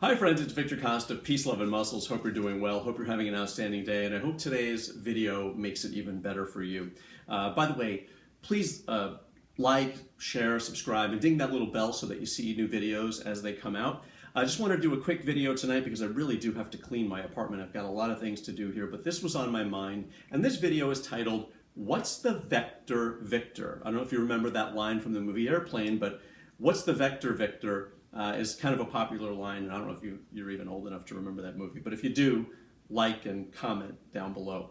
Hi friends, it's Victor Costa, Peace, Love, and Muscles. Hope you're doing well. Hope you're having an outstanding day, and I hope today's video makes it even better for you. By the way, please like, share, subscribe, and ding that little bell so that you see new videos as they come out. I just want to do a quick video tonight because I really do have to clean my apartment. I've got a lot of things to do here, but this was on my mind, and this video is titled, What's the Vector Victor? I don't know if you remember that line from the movie Airplane, but what's the Vector Victor? Is kind of a popular line, and I don't know if you're even old enough to remember that movie, but if you do, like and comment down below.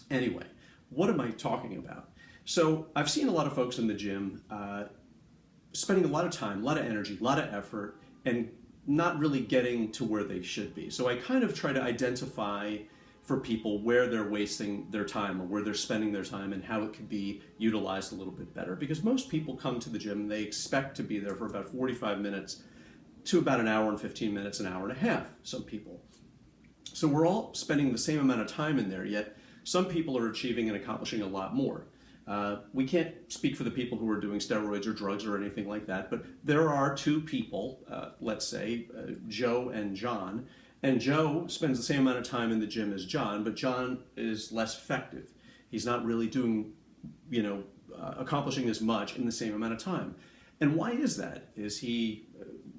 Anyway, what am I talking about? So I've seen a lot of folks in the gym spending a lot of time, a lot of energy, a lot of effort, and not really getting to where they should be. So I kind of try to identify for people where they're wasting their time or where they're spending their time and how it could be utilized a little bit better. Because most people come to the gym, they expect to be there for about 45 minutes to about an hour and 15 minutes, an hour and a half, some people. So we're all spending the same amount of time in there, yet some people are achieving and accomplishing a lot more. We can't speak for the people who are doing steroids or drugs or anything like that, but there are two people, let's say, Joe and John, and Joe spends the same amount of time in the gym as John, but John is less effective. He's not really doing, accomplishing as much in the same amount of time. And why is that? Is he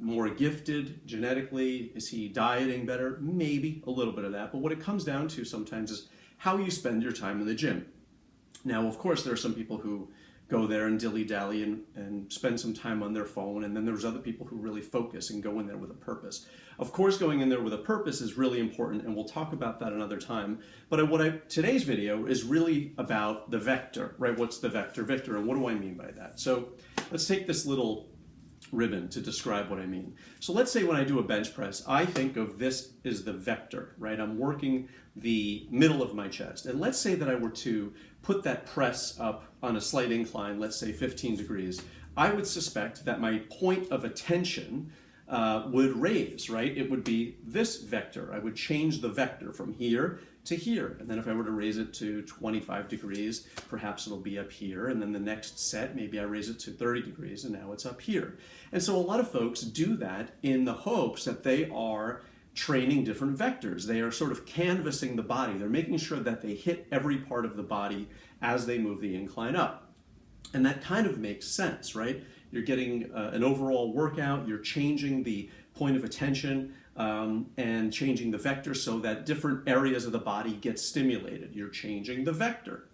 more gifted genetically? Is he dieting better? Maybe a little bit of that. But what it comes down to sometimes is how you spend your time in the gym. Now, of course, there are some people who go there and dilly-dally and spend some time on their phone, and then there's other people who really focus and go in there with a purpose. Of course, going in there with a purpose is really important, and we'll talk about that another time. But today's video is really about the vector, right? What's the vector Victor, and what do I mean by that? So let's take this little ribbon to describe what I mean. So let's say when I do a bench press, I think of this as the vector, right? I'm working the middle of my chest. And let's say that I were to put that press up on a slight incline, let's say 15 degrees, I would suspect that my point of attention would raise, right? It would be this vector. I would change the vector from here to here. And then if I were to raise it to 25 degrees, perhaps it'll be up here. And then the next set, maybe I raise it to 30 degrees and now it's up here. And so a lot of folks do that in the hopes that they are training different vectors. They are sort of canvassing the body. They're making sure that they hit every part of the body as they move the incline up. And that kind of makes sense, right? You're getting an overall workout, you're changing the point of attention and changing the vector so that different areas of the body get stimulated. You're changing the vector.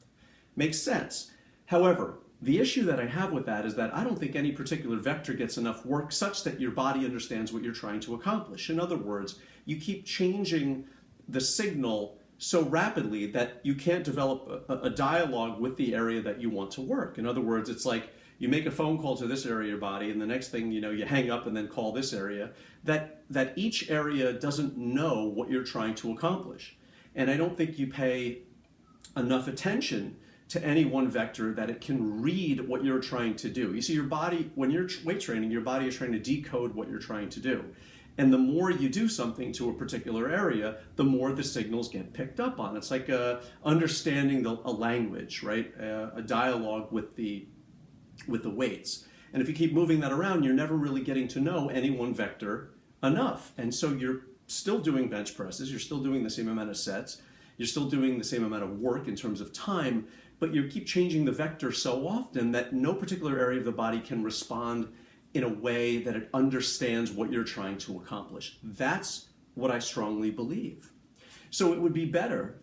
Makes sense. However, the issue that I have with that is that I don't think any particular vector gets enough work such that your body understands what you're trying to accomplish. In other words, you keep changing the signal so rapidly that you can't develop a dialogue with the area that you want to work. In other words, it's like you make a phone call to this area of your body, and the next thing you know, you hang up and then call this area, that each area doesn't know what you're trying to accomplish. And I don't think you pay enough attention to any one vector that it can read what you're trying to do. You see, your body, when you're weight training, your body is trying to decode what you're trying to do. And the more you do something to a particular area, the more the signals get picked up on. It's like understanding a language, right? A dialogue with the weights. And if you keep moving that around, you're never really getting to know any one vector enough. And so you're still doing bench presses, you're still doing the same amount of sets, you're still doing the same amount of work in terms of time, but you keep changing the vector so often that no particular area of the body can respond in a way that it understands what you're trying to accomplish. That's what I strongly believe. So it would be better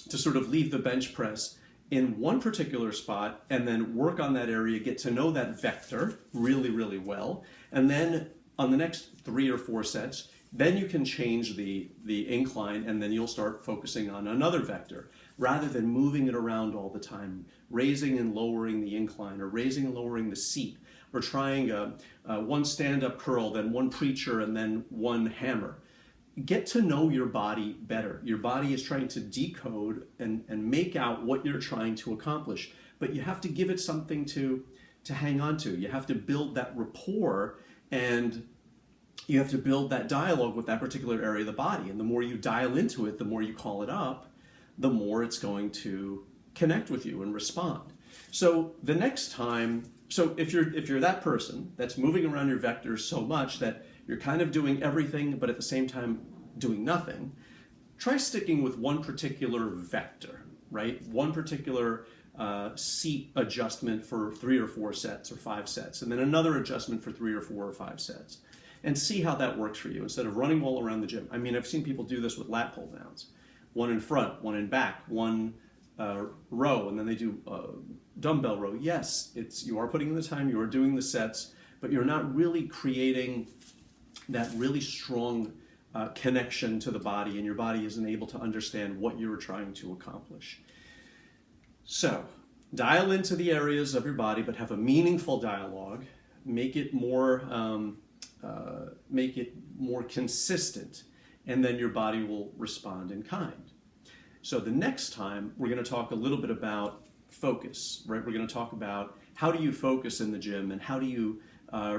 to sort of leave the bench press in one particular spot and then work on that area, get to know that vector really, really well, and then on the next 3 or 4 sets, then you can change the incline and then you'll start focusing on another vector rather than moving it around all the time, raising and lowering the incline or raising and lowering the seat or trying one stand-up curl, then one preacher, and then one hammer. Get to know your body better. Your body is trying to decode and make out what you're trying to accomplish, but you have to give it something to hang on to. You have to build that rapport and you have to build that dialogue with that particular area of the body. And the more you dial into it, the more you call it up, the more it's going to connect with you and respond. So the next time, so if you're that person that's moving around your vectors so much that you're kind of doing everything, but at the same time doing nothing, try sticking with one particular vector, right? One particular seat adjustment for 3 or 4 sets or 5 sets, and then another adjustment for 3 or 4 or 5 sets, and see how that works for you instead of running all around the gym. I mean, I've seen people do this with lat pull downs. One in front, one in back, one row, and then they do dumbbell row. Yes, you are putting in the time, you are doing the sets, but you're not really creating that really strong connection to the body, and your body isn't able to understand what you're trying to accomplish. So, dial into the areas of your body, but have a meaningful dialogue. Make it more consistent, and then your body will respond in kind. So the next time, we're going to talk a little bit about focus, right? We're going to talk about how do you focus in the gym, and how do you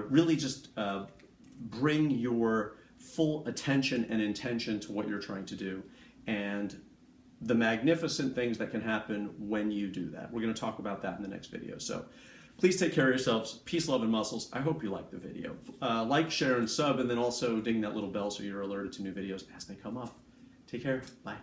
really just bring your full attention and intention to what you're trying to do, and the magnificent things that can happen when you do that. We're going to talk about that in the next video. So please take care of yourselves. Peace, love, and muscles. I hope you liked the video. Like, share, and sub, and then also ding that little bell so you're alerted to new videos as they come up. Take care. Bye.